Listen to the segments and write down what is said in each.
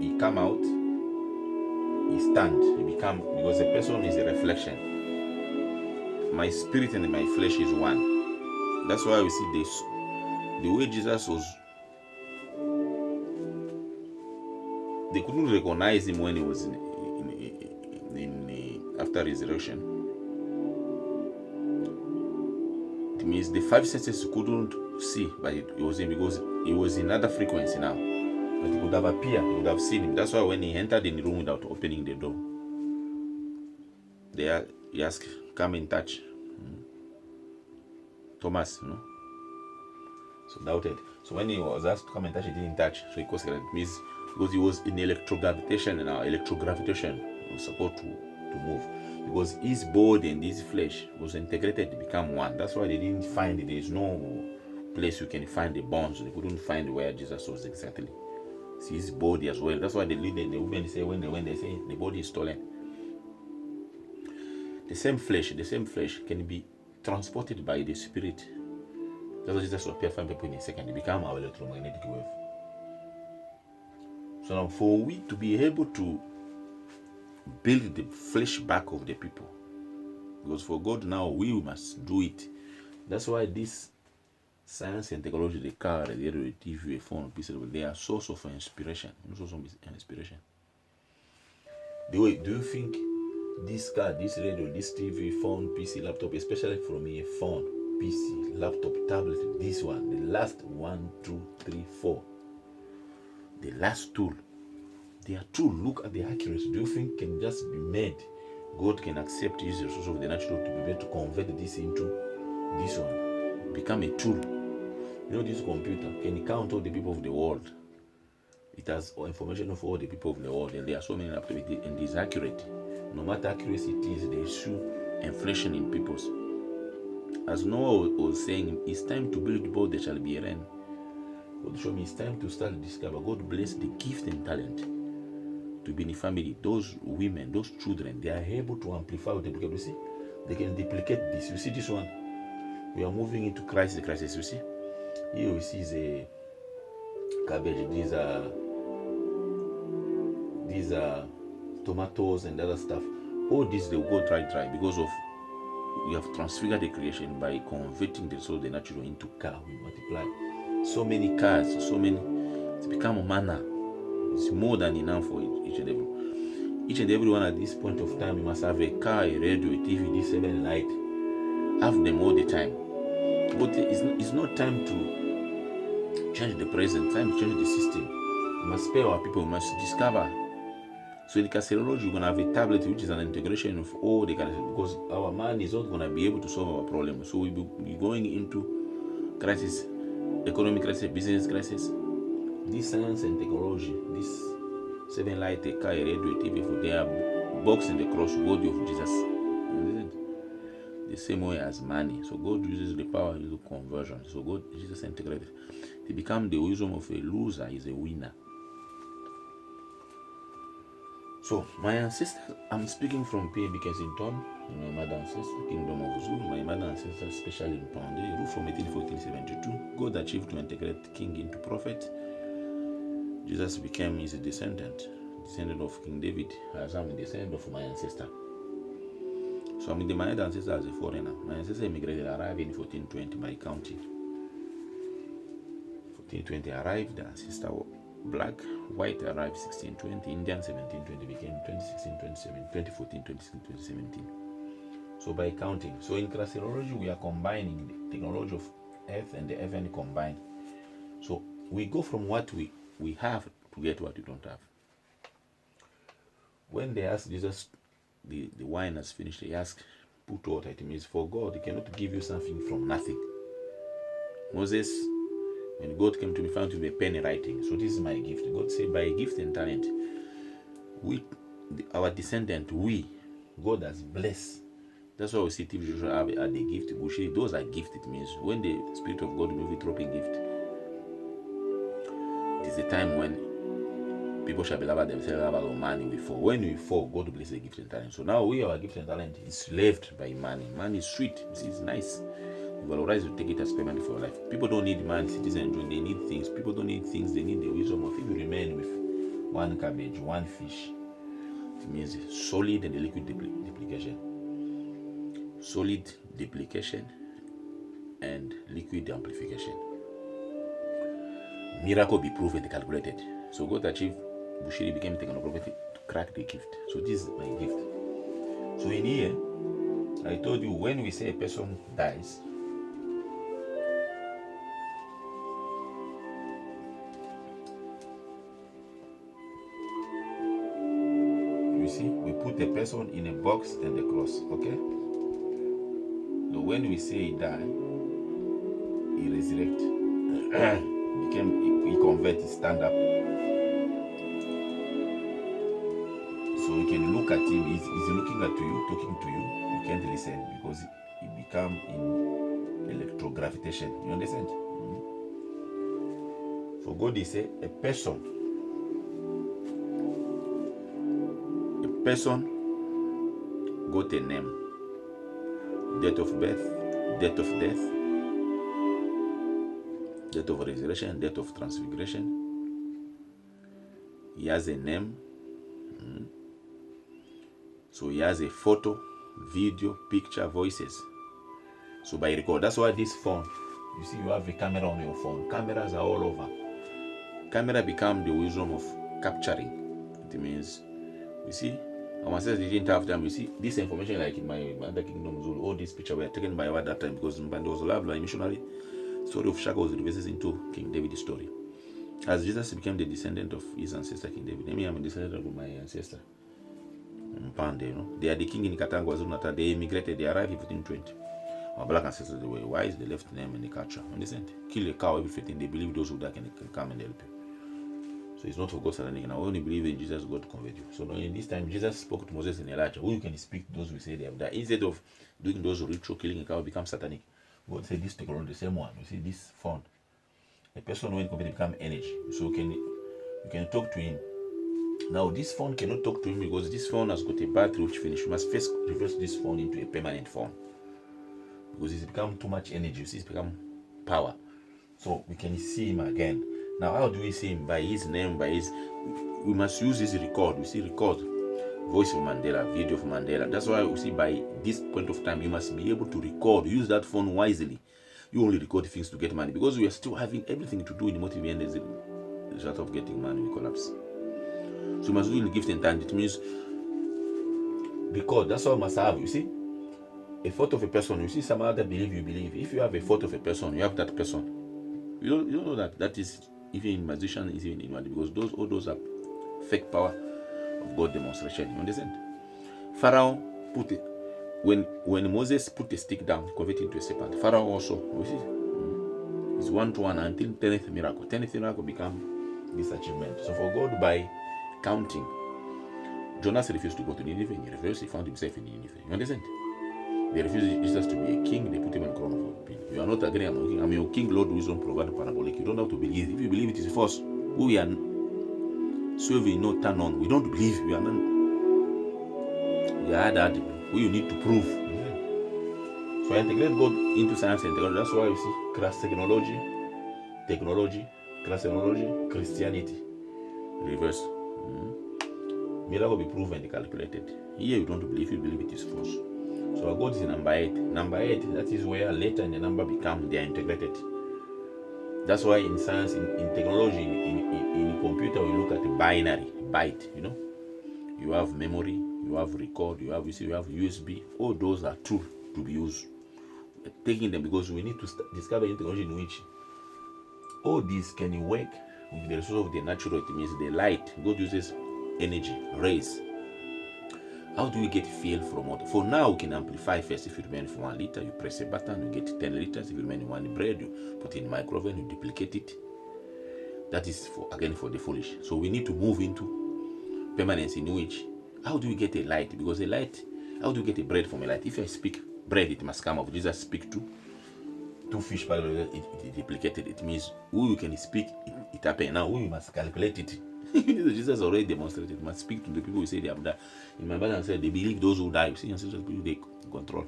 he come out, he stand, he become, because a person is a reflection. My spirit and my flesh is one. That's why we see this, the way Jesus was, they couldn't recognize him when he was after resurrection. It means the five senses couldn't see, but it was him, because he was in other frequency now. But he could have appeared, he would have seen him. That's why when he entered in the room without opening the door, he asked, come and touch. Thomas, so doubted. So when he was asked to come and touch, he didn't touch. So it means because he was in electrogravitation, and our electrogravitation was supposed to move, because his body and his flesh was integrated to become one. That's why they didn't find it. There's no place you can find the bones. They couldn't find where Jesus was exactly. See his body as well. That's why the women say when they say the body is stolen. The same flesh can be transported by the spirit. That's why Jesus will appear 5 people in a second. It become our electromagnetic wave. So now for we to be able to build the flesh back of the people, because for God now we must do it. That's why this science and technology, the car, the radio, the TV, the phone, they are source of inspiration. The way, do you think this car, this radio, this TV, phone, PC, laptop, especially from a phone, PC, laptop, tablet, this one, the last 1, 2, 3, 4, the last tool, their tool, look at the accuracy. Do you think can just be made? God can accept his resource of the natural to be able to convert this into this one, become a tool. You know, this computer can count all the people of the world. It has information of all the people of the world, and there are so many activities, and it is accurate. No matter accuracy it is, there is still inflation in people's. As Noah was saying, it's time to build the boat that shall be rain. God showed me it's time to start to discover. God bless the gift and talent to be in a family. Those women, those children, they are able to amplify what they become. You see, they can duplicate this. You see this one? We are moving into crisis. You see? Here we see the cabbage. These are tomatoes and other stuff. All this they will go dry because of we have transfigured the creation by converting the soul, the natural, into car. We multiply so many cars, it's become a manna. It's more than enough for each and every. Each and every one at this point of time, you must have a car, a radio, a TV, this 7 light. Have them all the time. But it's not time to change the present, time to change the system. We must spare our people, we must discover. So in carcerology, we're going to have a tablet which is an integration of all the crises, because our man is not going to be able to solve our problems. So we'll be going into crisis, economic crisis, business crisis. This science and technology, this 7 light, a car, a radio, a TV, they are boxed in the cross body of Jesus. The same way as money. So God uses the power of conversion. So God, Jesus integrated. He become the wisdom of a loser is a winner. So my ancestors, I'm speaking from PAB Kensington, my mother ancestor, Kingdom of Zulu, my mother ancestor, especially in Poundé, ruled from 1814-1872. God achieved to integrate king into prophet. Jesus became his descendant of King David, as I'm a descendant of my ancestor. So I'm in my ancestor as a foreigner. My ancestor immigrated, arrived in 1420 by counting. 1420 arrived, the ancestor black, white arrived 1620, Indian 1720, became 2016, 2014, 2016, 2017. So by counting. So in carcerology, we are combining the technology of earth and the heaven combined. So we go from what we have to get what we don't have. When they ask Jesus, the wine has finished, they ask, put water. It means for God, he cannot give you something from nothing. Moses, when God came to me, found to be a pen writing. So this is my gift. God said, by gift and talent, our descendant, God has blessed. That's why we see TV shows have the gift. Those are gifts. It means when the Spirit of God will drop a gift, it is a time when people shall be about themselves about money before. When we fall, God bless the gift and talent. So now our gift and talent is left by money. Money is sweet. It's nice. You valorize, you take it as payment for your life. People don't need money, citizens, they need things. People don't need things, they need the wisdom of if you remain with one cabbage, one fish. It means solid and liquid duplication. Solid duplication and liquid amplification. Miracle be proven and calculated. So God achieved, Bushiri became technoproperty to crack the gift. So this is my gift. So in here, I told you when we say a person dies, you see, we put a person in a box and a cross, okay? So when we say he died, he resurrected, he converted, he stand up. So you can look at him, he's looking at you, talking to you, you can't listen because he become in electrogravitation. You understand? So God is a person got a name, date of birth, date of death, date of resurrection, date of transfiguration. He has a name. So he has a photo, video, picture, voices. So by record, that's why this phone, you see you have a camera on your phone. Cameras are all over. Camera become the wisdom of capturing. It means, you see, our ancestors didn't have time. You see, this information like in my other kingdoms, all these pictures were taken by at that time because there was a love by missionary. Story of Shaka was reversed into King David's story. As Jesus became the descendant of his ancestor King David, I mean, I'm a descendant of my ancestor. Pande, you know, they are the king in Katanga, KwaZulu-Natal. They immigrated, they arrived in 1520. Our black ancestors, they were wise, they left them and the culture. Understand? Kill a cow, everything. They believe those who die can come and help you. So it's not for God standing. Now, only believe in Jesus, God to convert you. So now in this time, Jesus spoke to Moses and Elijah. Who you can speak to those who say they have died. Instead of doing those ritual killing a cow, become satanic. God said this technology, the same one. You see this phone. A person when it become energy. So you can talk to him. Now this phone cannot talk to him because this phone has got a battery which finish. You must first reverse this phone into a permanent phone because it's become too much energy. You see, it's become power. So we can see him again. Now how do we see him? By his name, by his. We must use this record. We see record voice of Mandela, video of Mandela. That's why we see by this point of time you must be able to record. Use that phone wisely. You only record things to get money because we are still having everything to do in the motive end. As a result of getting money, we collapse. So you must do in gift and talent. It means because that's all must have. You see, a photo of a person. You see, some other believe you believe. If you have a photo of a person, you have that person. You don't know that is even in magician, is even in one because all those are fake power of God demonstration. You understand? Pharaoh put it when Moses put a stick down, converted into a serpent. Pharaoh also, you see, is 1-to-1 until 10th miracle. 10th miracle become this achievement. So for God by counting, Jonas refused to go to Nineveh. In reverse, he found himself in Nineveh. You understand? They refused Jesus to be a king. They put him on the crown of king. You are not agreeing. I'm king. I'm your king, Lord, wisdom, provide parabolic. You don't have to believe. If you believe it is false, who we are serving, no turn on. We don't believe. We are not. We are that. Who you need to prove. So I integrate God into science and technology. That's why you see class technology, class technology, Christianity, reverse. Miracle be proven and calculated. Here you don't believe, you believe it is false. So our God is in number 8. Number 8, that is where letter and the number become, they are integrated. That's why in science, in technology, in computer, we look at the binary, byte, you know. You have memory, you have record, you have USB. All those are tools to be used. We're taking them because we need to discover technology in which all these can work with the resource of the natural. It means the light. God uses energy, rays. How do we get fuel from water? For now, we can amplify first. If you remain for 1 liter, you press a button, you get 10 liters. If you remain in 1 bread, you put in microwave, you duplicate it. That is for the foolish. So we need to move into permanence in which, how do we get a light? Because a light, how do you get a bread from a light? If I speak bread, it must come out. Jesus speak to two fish, but it duplicated. It means who you can speak, it happen. Now who you must calculate it. Jesus already demonstrated. Must speak to the people who say they have died. In my Bible, I said they believe those who die. You see, ancestral people they control.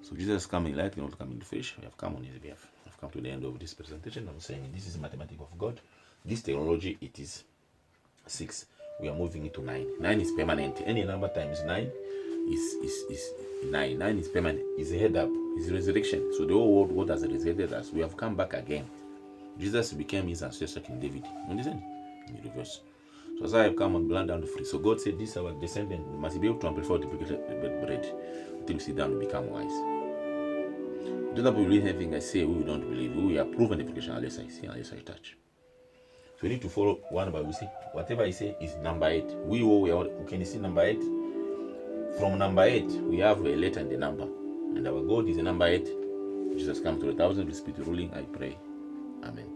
So Jesus come in light, not come in the flesh. We have come on his behalf. I've come to the end of this presentation. I'm saying this is the mathematics of God. This technology, it is 6. We are moving into 9. 9 is permanent. Any number times 9 is 9. 9 is permanent. Is a head up. Is resurrection. So the whole world, God has resurrected us. We have come back again. Jesus became his ancestor, King David. Understand? In reverse. So as I have come and blind down the free. So God said, this our descendant must be able to amplify the bread until we sit down and become wise. Do not believe anything I say, we don't believe. We are proven application unless I see, unless I touch. So we need to follow one by we see. Whatever I say is number 8. We can see number 8. From number 8, we have a letter and a number. And our God is a number 8. Jesus comes to 1,000 with spirit ruling, I pray. Amen.